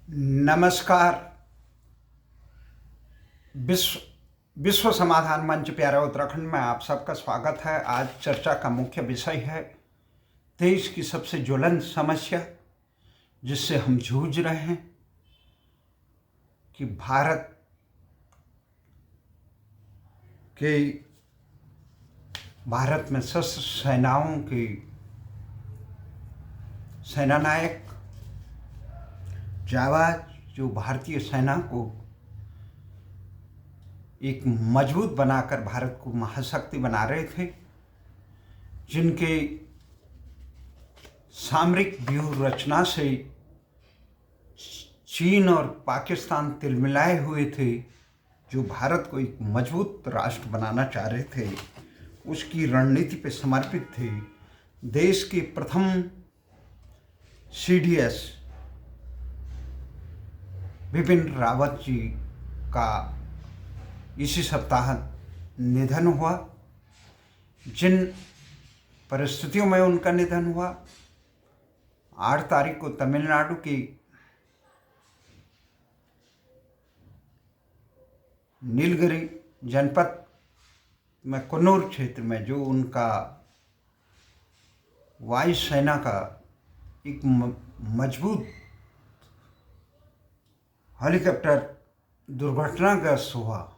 नमस्कार। विश्व विश्व समाधान मंच प्यारा उत्तराखंड में आप सबका स्वागत है। आज चर्चा का मुख्य विषय है देश की सबसे ज्वलंत समस्या जिससे हम जूझ रहे हैं कि भारत में सशस्त्र सेनाओं के सेनानायक जाबाज जो भारतीय सेना को एक मजबूत बनाकर भारत को महाशक्ति बना रहे थे, जिनके सामरिक व्यूह रचना से चीन और पाकिस्तान तिलमिलाए हुए थे, जो भारत को एक मजबूत राष्ट्र बनाना चाह रहे थे, उसकी रणनीति पर समर्पित थे। देश के प्रथम CDS बिपिन रावत जी का इसी सप्ताह निधन हुआ। जिन परिस्थितियों में उनका निधन हुआ, 8 तारीख को तमिलनाडु की नीलगिरी जनपद में कन्नूर क्षेत्र में जो उनका वायुसेना का एक मजबूत हेलीकॉप्टर दुर्घटनाग्रस्त हुआ,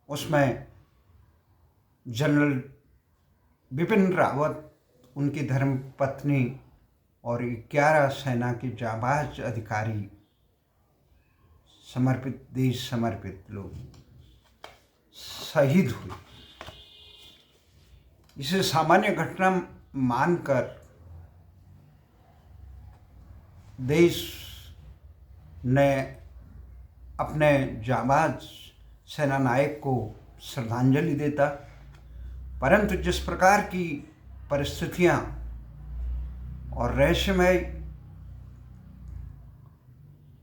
उसमें जनरल बिपिन रावत, उनकी धर्मपत्नी और 11 सेना के जाबाज अधिकारी देश समर्पित लोग शहीद हुए। इसे सामान्य घटना मानकर देश ने अपने जाबाज सेनानायक को श्रद्धांजलि देता, परंतु जिस प्रकार की परिस्थितियां और रहस्यमय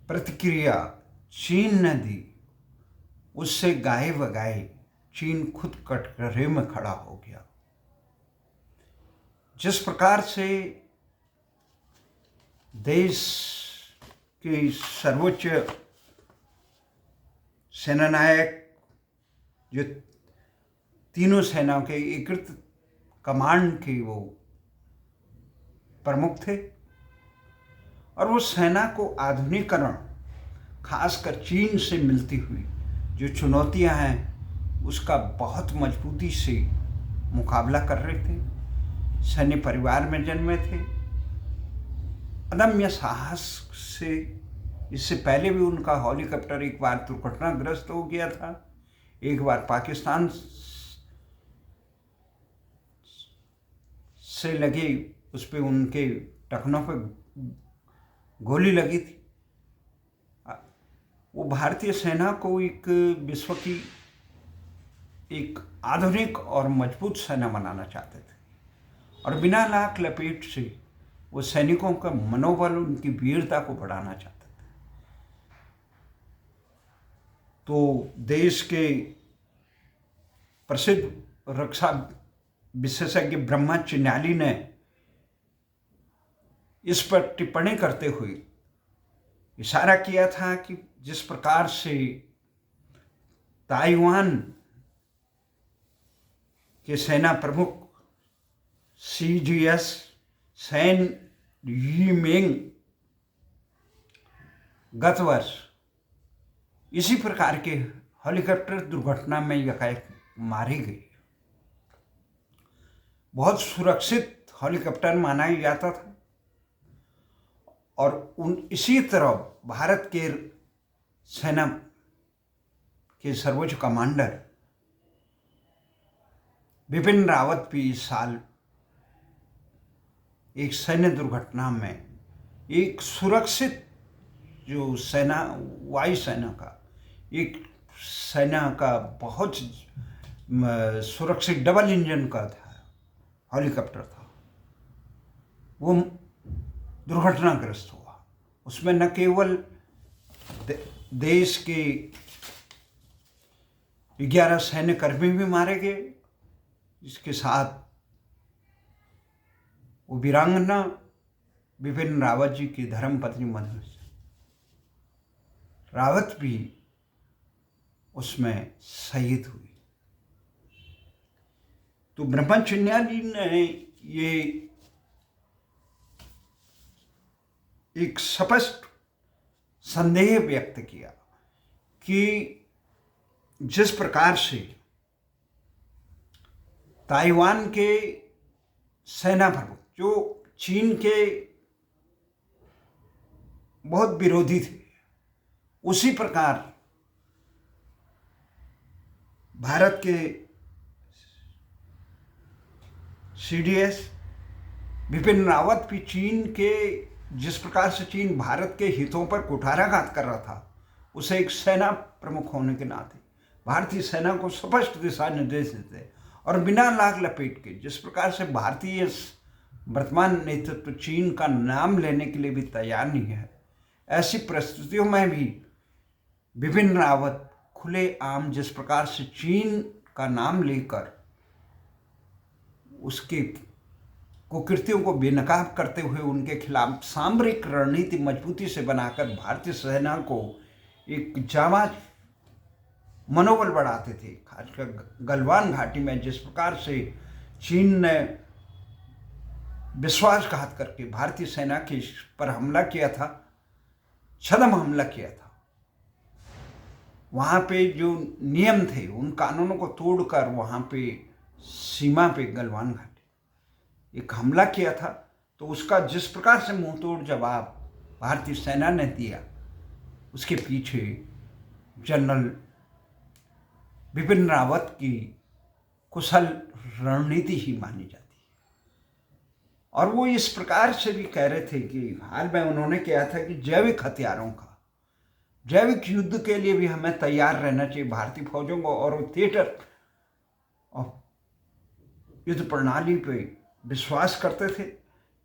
प्रतिक्रिया चीन ने दी, उससे गाए बगाए चीन खुद कटघरे में खड़ा हो गया। जिस प्रकार से देश के सर्वोच्च सेनानायक जो तीनों सेनाओं के एकीकृत कमांड के वो प्रमुख थे, और वो सेना को आधुनिकीकरण, खासकर चीन से मिलती हुई जो चुनौतियां हैं, उसका बहुत मजबूती से मुकाबला कर रहे थे। सैन्य परिवार में जन्मे थे, अदम्य साहस से। इससे पहले भी उनका हेलीकॉप्टर एक बार दुर्घटनाग्रस्त हो गया था, एक बार पाकिस्तान से लगे उस पर उनके टखनों पर गोली लगी थी। वो भारतीय सेना को एक विश्व की एक आधुनिक और मजबूत सेना बनाना चाहते थे, और बिना लाख लपेट से वो सैनिकों का मनोबल, उनकी वीरता को बढ़ाना चाहते थे। तो देश के प्रसिद्ध रक्षा विशेषज्ञ ब्रह्मा चिन्याली ने इस पर टिप्पणी करते हुए इशारा किया था कि जिस प्रकार से ताइवान के सेना प्रमुख CGS सैन यीमेंग गत वर्ष इसी प्रकार के हेलीकॉप्टर दुर्घटना में यकायक मारी गई। बहुत सुरक्षित हेलीकॉप्टर माना जाता था, और इसी तरह भारत के सेना के सर्वोच्च कमांडर बिपिन रावत भी इस साल एक सैन्य दुर्घटना में एक सुरक्षित जो सेना, वायु सेना का एक सेना का बहुत सुरक्षित डबल इंजन का था हेलीकॉप्टर था, वो दुर्घटनाग्रस्त हुआ। उसमें न केवल देश के 11 सैन्यकर्मी भी मारे गए, इसके साथ वो वीरांगना बिपिन रावत जी की धर्मपत्नी रावत भी उसमें शहीद हुई। तो ब्रह्मचर्याजी ने ये एक स्पष्ट संदेह व्यक्त किया कि जिस प्रकार से ताइवान के सेना प्रमुख जो चीन के बहुत विरोधी थे, उसी प्रकार भारत के CDS बिपिन रावत भी चीन के, जिस प्रकार से चीन भारत के हितों पर कुठाराघात कर रहा था, उसे एक सेना प्रमुख होने के नाते भारतीय सेना को स्पष्ट दिशा निर्देश देते और बिना लाग लपेट के, जिस प्रकार से भारतीय वर्तमान नेतृत्व चीन का नाम लेने के लिए भी तैयार नहीं है, ऐसी परिस्थितियों में भी बिपिन रावत खुले आम जिस प्रकार से चीन का नाम लेकर उसके कुकृतियों को बेनकाब करते हुए उनके खिलाफ सामरिक रणनीति मजबूती से बनाकर भारतीय सेना को एक जाबाज मनोबल बढ़ाते थे। खासकर गलवान घाटी में जिस प्रकार से चीन ने विश्वासघात करके भारतीय सेना के पर हमला किया था, छद्म हमला किया था, वहाँ पे जो नियम थे उन कानूनों को तोड़कर वहाँ पे सीमा पे गलवान घाटी एक हमला किया था, तो उसका जिस प्रकार से मुंह तोड़ जवाब भारतीय सेना ने दिया, उसके पीछे जनरल बिपिन रावत की कुशल रणनीति ही मानी जाती है। और वो इस प्रकार से भी कह रहे थे कि हाल में उन्होंने किया था कि जैविक हथियारों का, जैविक युद्ध के लिए भी हमें तैयार रहना चाहिए भारतीय फौजों को, और वो थिएटर और युद्ध प्रणाली पे विश्वास करते थे।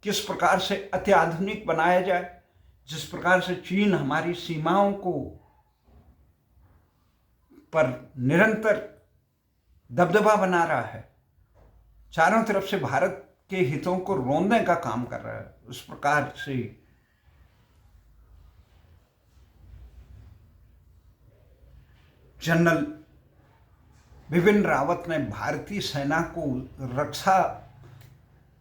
किस प्रकार से अत्याधुनिक बनाया जाए, जिस प्रकार से चीन हमारी सीमाओं को पर निरंतर दबदबा बना रहा है, चारों तरफ से भारत के हितों को रोंदने का काम कर रहा है, उस प्रकार से जनरल बिपिन रावत ने भारतीय सेना को रक्षा,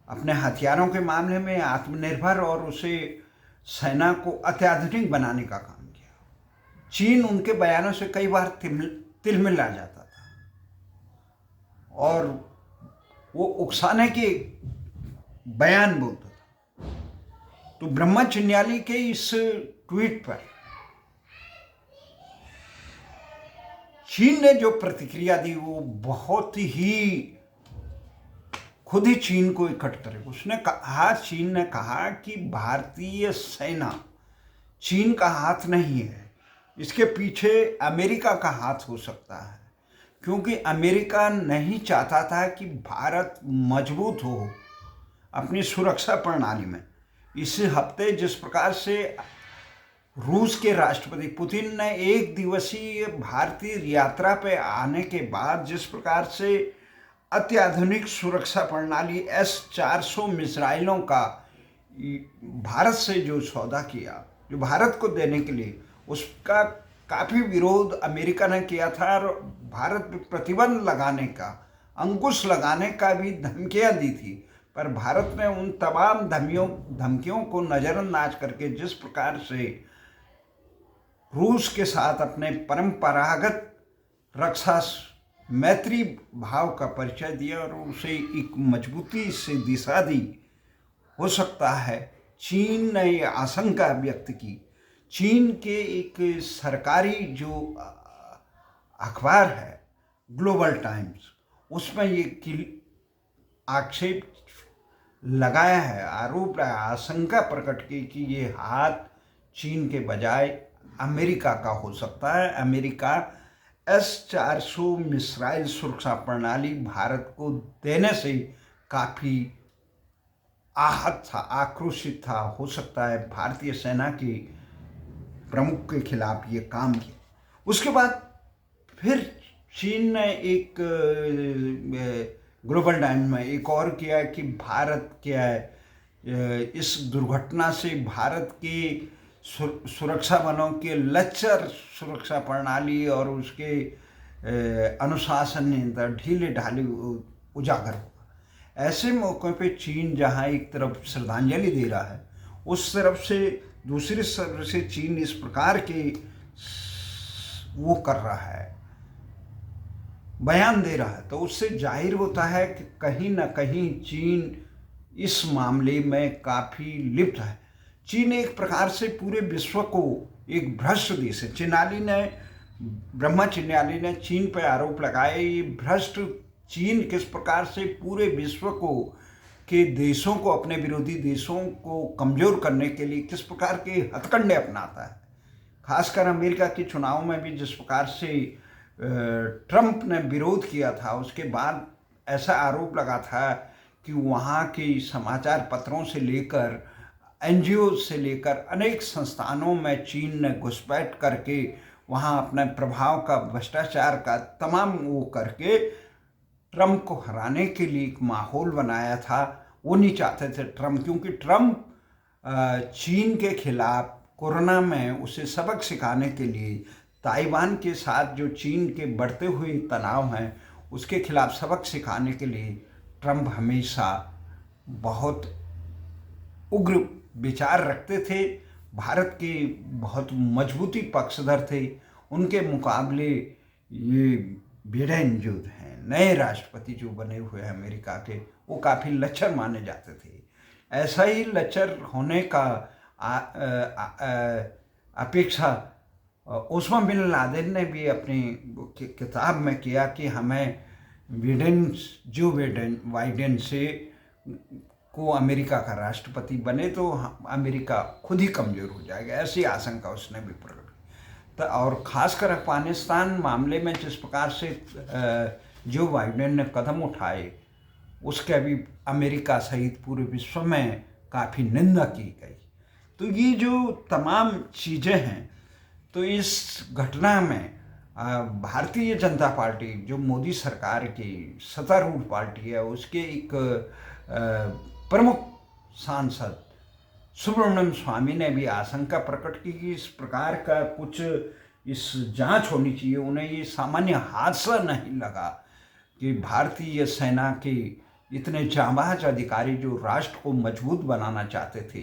अपने हथियारों के मामले में आत्मनिर्भर और उसे सेना को अत्याधुनिक बनाने का काम किया। चीन उनके बयानों से कई बार तिलमिला जाता था और वो उकसाने के बयान बोलता था। तो ब्रह्मचर्याजी के इस ट्वीट पर चीन ने जो प्रतिक्रिया दी वो बहुत ही, खुद ही चीन को इकट्ठ करे। उसने कहा, चीन ने कहा कि भारतीय सेना चीन का हाथ नहीं है, इसके पीछे अमेरिका का हाथ हो सकता है, क्योंकि अमेरिका नहीं चाहता था कि भारत मजबूत हो अपनी सुरक्षा प्रणाली में। इस हफ्ते जिस प्रकार से रूस के राष्ट्रपति पुतिन ने एक दिवसीय भारतीय यात्रा पे आने के बाद जिस प्रकार से अत्याधुनिक सुरक्षा प्रणाली S-400 मिसाइलों का भारत से जो सौदा किया, जो भारत को देने के लिए, उसका काफ़ी विरोध अमेरिका ने किया था और भारत पे प्रतिबंध लगाने का, अंकुश लगाने का भी धमकियां दी थी। पर भारत ने उन तमाम धमकियों को नज़रअंदाज करके जिस प्रकार से रूस के साथ अपने परंपरागत रक्षा मैत्री भाव का परिचय दिया और उसे एक मजबूती से दिशा दी। हो सकता है चीन ने ये आशंका व्यक्त की, चीन के एक सरकारी जो अखबार है ग्लोबल टाइम्स, उसमें ये आक्षेप लगाया है, आरोप है, आशंका प्रकट की कि ये हाथ चीन के बजाय अमेरिका का हो सकता है। अमेरिका S-400 मिसाइल सुरक्षा प्रणाली भारत को देने से काफ़ी आहत था, आक्रोशित था। हो सकता है भारतीय सेना के प्रमुख के खिलाफ ये काम किया। उसके बाद फिर चीन ने एक ग्लोबल टाइम्स में एक और किया कि भारत क्या है, इस दुर्घटना से भारत के सुरक्षा बलों के लचर सुरक्षा प्रणाली और उसके अनुशासन नियंत्रण ढीले ढाले उजागर होगा। ऐसे मौक़ों पे चीन जहाँ एक तरफ श्रद्धांजलि दे रहा है, उस तरफ से दूसरी तरफ से चीन इस प्रकार के वो कर रहा है, बयान दे रहा है, तो उससे जाहिर होता है कि कहीं ना कहीं चीन इस मामले में काफ़ी लिप्त है। चीन एक प्रकार से पूरे विश्व को एक भ्रष्ट देश है। ब्रह्मा चिन्याली ने चीन पर आरोप लगाए, ये भ्रष्ट चीन किस प्रकार से पूरे विश्व को के देशों को, अपने विरोधी देशों को कमज़ोर करने के लिए किस प्रकार के हथकंडे अपनाता है। खासकर अमेरिका के चुनाव में भी जिस प्रकार से ट्रंप ने विरोध किया था, उसके बाद ऐसा आरोप लगा था कि वहाँ के समाचार पत्रों से लेकर एनजीओ से लेकर अनेक संस्थानों में चीन ने घुसपैठ करके वहाँ अपने प्रभाव का, भ्रष्टाचार का तमाम वो करके ट्रंप को हराने के लिए एक माहौल बनाया था। वो नहीं चाहते थे ट्रंप, क्योंकि ट्रंप चीन के खिलाफ कोरोना में उसे सबक सिखाने के लिए, ताइवान के साथ जो चीन के बढ़ते हुए तनाव हैं उसके खिलाफ सबक सिखाने के लिए ट्रंप हमेशा बहुत उग्र विचार रखते थे। भारत के बहुत मजबूती पक्षधर थे। उनके मुकाबले ये बिडेन जो हैं, नए राष्ट्रपति जो बने हुए हैं अमेरिका के, वो काफ़ी लच्चर माने जाते थे। ऐसा ही लच्चर होने का अपेक्षा ओसामा बिन लादेन ने भी अपनी किताब में किया कि हमें जो बाइडेन से को अमेरिका का राष्ट्रपति बने तो अमेरिका खुद ही कमज़ोर हो जाएगा, ऐसी आशंका उसने भी प्रकट की। तो और ख़ासकर अफगानिस्तान मामले में जिस प्रकार से जो बाइडेन ने कदम उठाए, उसके अभी अमेरिका सहित पूरे विश्व में काफ़ी निंदा की गई। तो ये जो तमाम चीज़ें हैं, तो इस घटना में भारतीय जनता पार्टी जो मोदी सरकार की सत्तारूढ़ पार्टी है, उसके एक प्रमुख सांसद सुब्रमण्यम स्वामी ने भी आशंका प्रकट की कि इस प्रकार का कुछ इस जांच होनी चाहिए। उन्हें ये सामान्य हादसा नहीं लगा कि भारतीय सेना के इतने जांबाज अधिकारी जो राष्ट्र को मजबूत बनाना चाहते थे,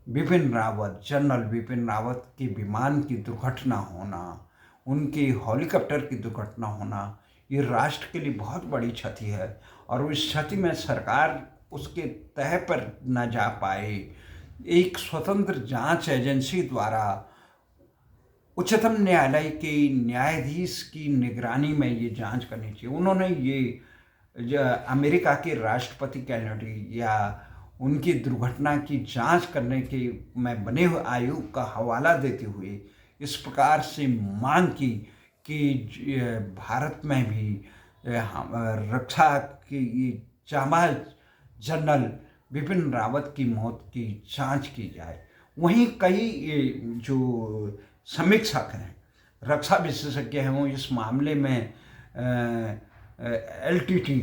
जनरल बिपिन रावत के विमान की दुर्घटना होना, उनके हेलीकॉप्टर की दुर्घटना होना, ये राष्ट्र के लिए बहुत बड़ी क्षति है। और इस क्षति में सरकार उसके तह पर न जा पाए। एक स्वतंत्र जांच एजेंसी द्वारा उच्चतम न्यायालय के न्यायाधीश की निगरानी में ये जांच करनी चाहिए। उन्होंने ये अमेरिका के राष्ट्रपति कैनेडी या उनकी दुर्घटना की जांच करने के में बने हुए आयोग का हवाला देते हुए इस प्रकार से मांग की कि भारत में भी रक्षा की जांबाज जनरल बिपिन रावत की मौत की जांच की जाए। वहीं कई जो समीक्षक हैं, रक्षा विशेषज्ञ हैं, वो इस मामले में LTT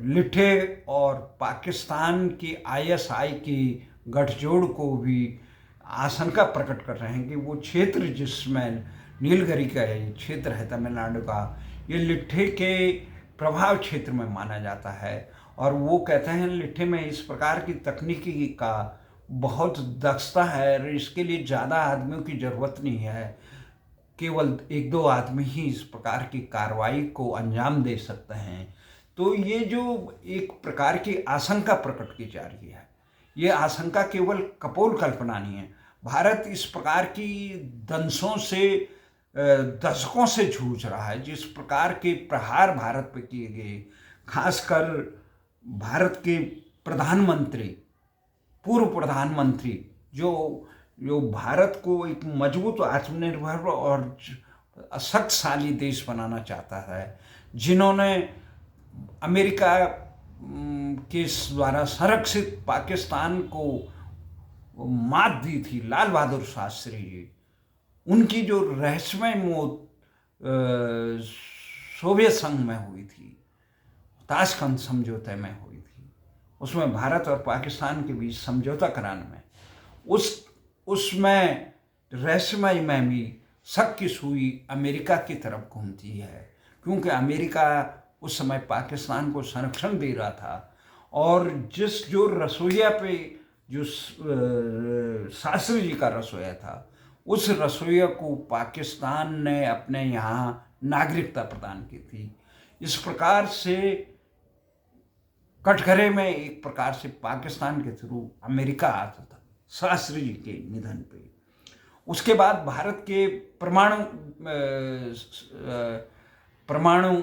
लिट्ठे और पाकिस्तान की ISI की गठजोड़ को भी आशंका प्रकट कर रहे हैं कि वो क्षेत्र जिसमें नीलगिरी का ये क्षेत्र है तमिलनाडु का, ये लिट्ठे के प्रभाव क्षेत्र में माना जाता है। और वो कहते हैं लिट्ठे में इस प्रकार की तकनीकी का बहुत दक्षता है और इसके लिए ज़्यादा आदमियों की ज़रूरत नहीं है, केवल 1-2 आदमी ही इस प्रकार की कार्रवाई को अंजाम दे सकते हैं। तो ये जो एक प्रकार की आशंका प्रकट की जा रही है, ये आशंका केवल कपोल कल्पना नहीं है। भारत इस प्रकार की दंशों से दशकों से जूझ रहा है। जिस प्रकार के प्रहार भारत पर किए गए, खासकर भारत के प्रधानमंत्री, पूर्व प्रधानमंत्री जो भारत को एक मजबूत, आत्मनिर्भर और शक्तिशाली देश बनाना चाहता है, जिन्होंने अमेरिका के द्वारा संरक्षित पाकिस्तान को मात दी थी, लाल बहादुर शास्त्री जी, उनकी जो रहस्यमय मौत सोवियत संघ में हुई थी, ताशकंद समझौते में हुई थी, उसमें भारत और पाकिस्तान के बीच समझौता कराने में उसमें रहस्यमय में भी शक की सुई अमेरिका की तरफ घूमती है, क्योंकि अमेरिका उस समय पाकिस्तान को संरक्षण दे रहा था। और जो रसोइया पे जो शास्त्री जी का रसोइया था, उस रसोइया को पाकिस्तान ने अपने यहाँ नागरिकता प्रदान की थी। इस प्रकार से कटघरे में एक प्रकार से पाकिस्तान के थ्रू अमेरिका आता था शास्त्री जी के निधन पे। उसके बाद भारत के परमाणु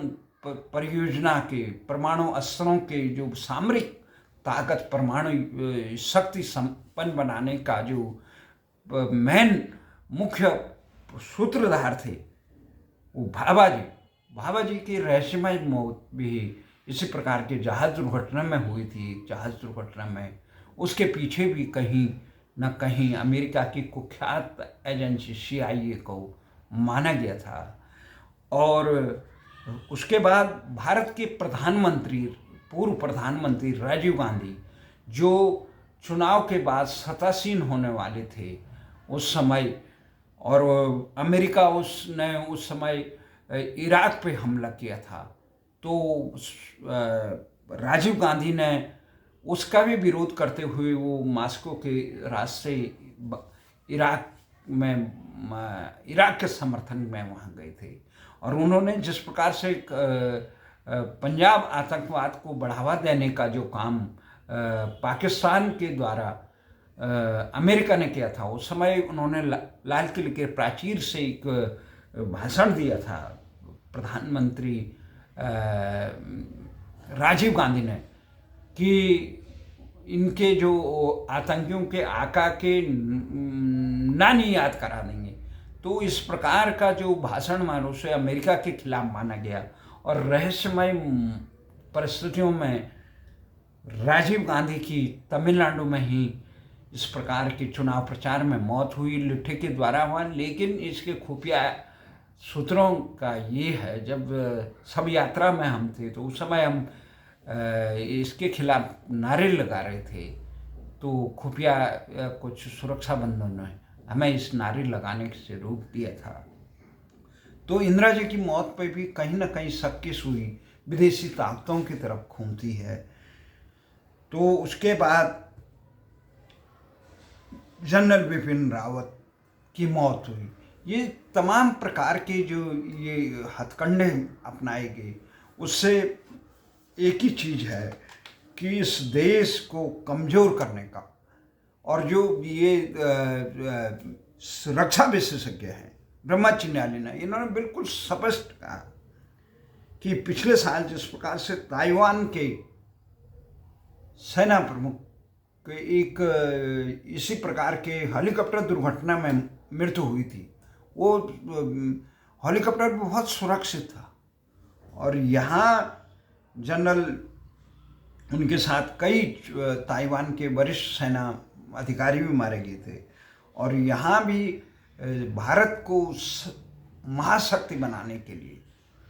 परियोजना के, परमाणु अस्त्रों के जो सामरिक ताकत, परमाणु शक्ति संपन्न बनाने का जो मेन मुख्य सूत्रधार थे, वो भाभा जी की रहस्यमय मौत भी इसी प्रकार के जहाज दुर्घटना में हुई थी। जहाज दुर्घटना में उसके पीछे भी कहीं न कहीं अमेरिका की कुख्यात एजेंसी CIA को माना गया था। और उसके बाद भारत के पूर्व प्रधानमंत्री राजीव गांधी, जो चुनाव के बाद सत्तासीन होने वाले थे उस समय, और अमेरिका उसने उस समय इराक पे हमला किया था, तो राजीव गांधी ने उसका भी विरोध करते हुए वो मॉस्को के रास्ते इराक के समर्थन में वहाँ गए थे। और उन्होंने जिस प्रकार से पंजाब आतंकवाद को बढ़ावा देने का जो काम पाकिस्तान के द्वारा अमेरिका ने किया था, उस समय उन्होंने लाल किले के प्राचीर से एक भाषण दिया था प्रधानमंत्री राजीव गांधी ने, कि इनके जो आतंकियों के आका के नानी याद करा देंगे। तो इस प्रकार का जो भाषण मानो उसे अमेरिका के खिलाफ माना गया। और रहस्यमय परिस्थितियों में राजीव गांधी की तमिलनाडु में ही इस प्रकार के चुनाव प्रचार में मौत हुई, लिट्ठे के द्वारा हुआ। लेकिन इसके खुफिया सूत्रों का ये है, जब सब यात्रा में हम थे तो उस समय हम इसके खिलाफ नारे लगा रहे थे, तो खुफिया कुछ सुरक्षा बंधनों ने हमें इस नारे लगाने से रोक दिया था। तो इंदिरा जी की मौत पर भी कहीं ना कहीं शक की सुई विदेशी ताकतों की तरफ घूमती है। तो उसके बाद जनरल बिपिन रावत की मौत हुई। ये तमाम प्रकार के जो ये हथकंडे अपनाए गए, उससे एक ही चीज़ है कि इस देश को कमज़ोर करने का। और जो ये रक्षा विशेषज्ञ हैं ब्रह्मचिन्याली, इन्होंने बिल्कुल स्पष्ट कहा कि पिछले साल जिस प्रकार से ताइवान के सेना प्रमुख के एक इसी प्रकार के हेलीकॉप्टर दुर्घटना में मृत्यु हुई थी, वो हेलीकॉप्टर बहुत सुरक्षित था। और यहाँ जनरल, उनके साथ कई ताइवान के वरिष्ठ सेना अधिकारी भी मारे गए थे। और यहाँ भी भारत को महाशक्ति बनाने के लिए,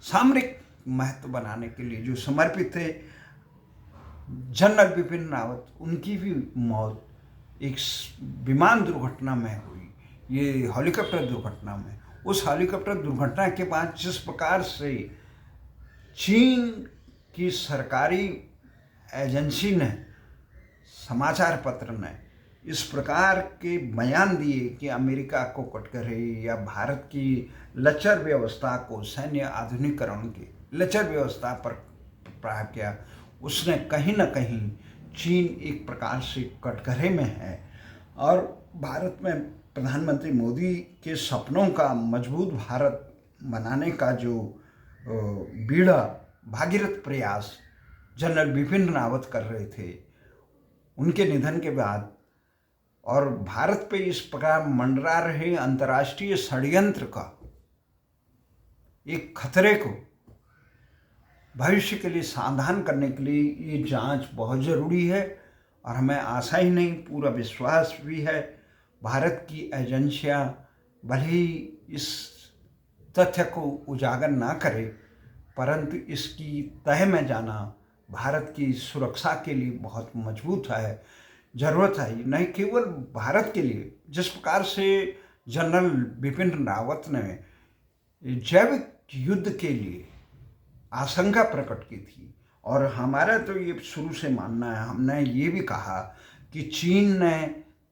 सामरिक महत्व बनाने के लिए जो समर्पित थे जनरल बिपिन रावत, उनकी भी मौत एक विमान दुर्घटना में हुई, ये हेलीकॉप्टर दुर्घटना में। उस हेलीकॉप्टर दुर्घटना के बाद जिस प्रकार से चीन की सरकारी एजेंसी ने, समाचार पत्र ने इस प्रकार के बयान दिए कि अमेरिका को कटघरे या भारत की लचर व्यवस्था को, सैन्य आधुनिकीकरण की लचर व्यवस्था पर प्रहार किया, उसने कहीं ना कहीं चीन एक प्रकार से कटघरे में है। और भारत में प्रधानमंत्री मोदी के सपनों का मजबूत भारत बनाने का जो बीड़ा भागीरथ प्रयास जनरल बिपिन रावत कर रहे थे, उनके निधन के बाद, और भारत पे इस प्रकार मंडरा रहे अंतर्राष्ट्रीय षड्यंत्र का एक खतरे को भविष्य के लिए सावधान करने के लिए ये जांच बहुत ज़रूरी है। और हमें आशा ही नहीं, पूरा विश्वास भी है, भारत की एजेंसियां भले ही इस तथ्य को उजागर ना करे, परंतु इसकी तह में जाना भारत की सुरक्षा के लिए बहुत मजबूत है, ज़रूरत है। नहीं केवल भारत के लिए जिस प्रकार से जनरल बिपिन रावत ने जैविक युद्ध के लिए आशंका प्रकट की थी, और हमारा तो ये शुरू से मानना है, हमने ये भी कहा कि चीन ने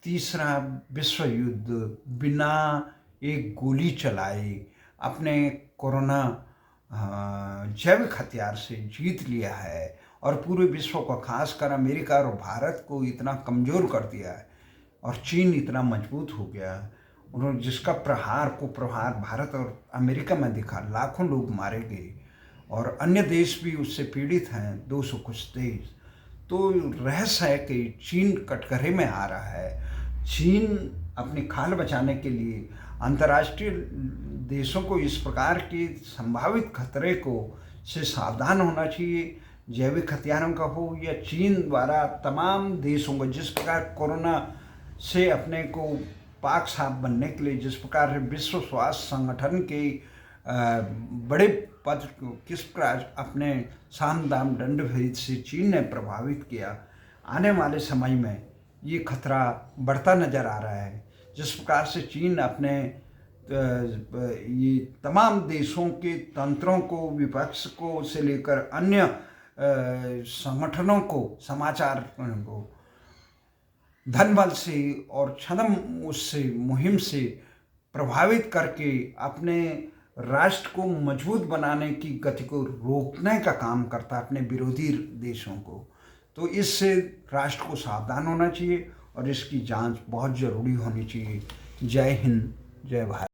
तीसरा विश्व युद्ध बिना एक गोली चलाए अपने कोरोना जैविक हथियार से जीत लिया है, और पूरे विश्व को, खासकर अमेरिका और भारत को इतना कमज़ोर कर दिया है, और चीन इतना मजबूत हो गया। उन्होंने जिसका प्रहार भारत और अमेरिका में दिखा, लाखों लोग मारे गए और अन्य देश भी उससे पीड़ित हैं, 200 कुछ देश। तो रहस्य है कि चीन कटघरे में आ रहा है। चीन अपनी खाल बचाने के लिए अंतर्राष्ट्रीय देशों को इस प्रकार के संभावित खतरे को से सावधान होना चाहिए, जैविक हथियारों का हो या चीन द्वारा तमाम देशों को, जिस प्रकार कोरोना से अपने को पाक साफ बनने के लिए जिस प्रकार विश्व स्वास्थ्य संगठन के बड़े पद को किस प्रकार अपने साम दाम दंड भेद से चीन ने प्रभावित किया, आने वाले समय में ये खतरा बढ़ता नज़र आ रहा है। जिस प्रकार से चीन अपने ये तमाम देशों के तंत्रों को, विपक्ष को से लेकर अन्य संगठनों को, समाचार को धन बल से और छद्म उससे मुहिम से प्रभावित करके अपने राष्ट्र को मजबूत बनाने की गति को रोकने का काम करता है, अपने विरोधी देशों को। तो इससे राष्ट्र को सावधान होना चाहिए और इसकी जांच बहुत ज़रूरी होनी चाहिए। जय हिंद, जय भारत।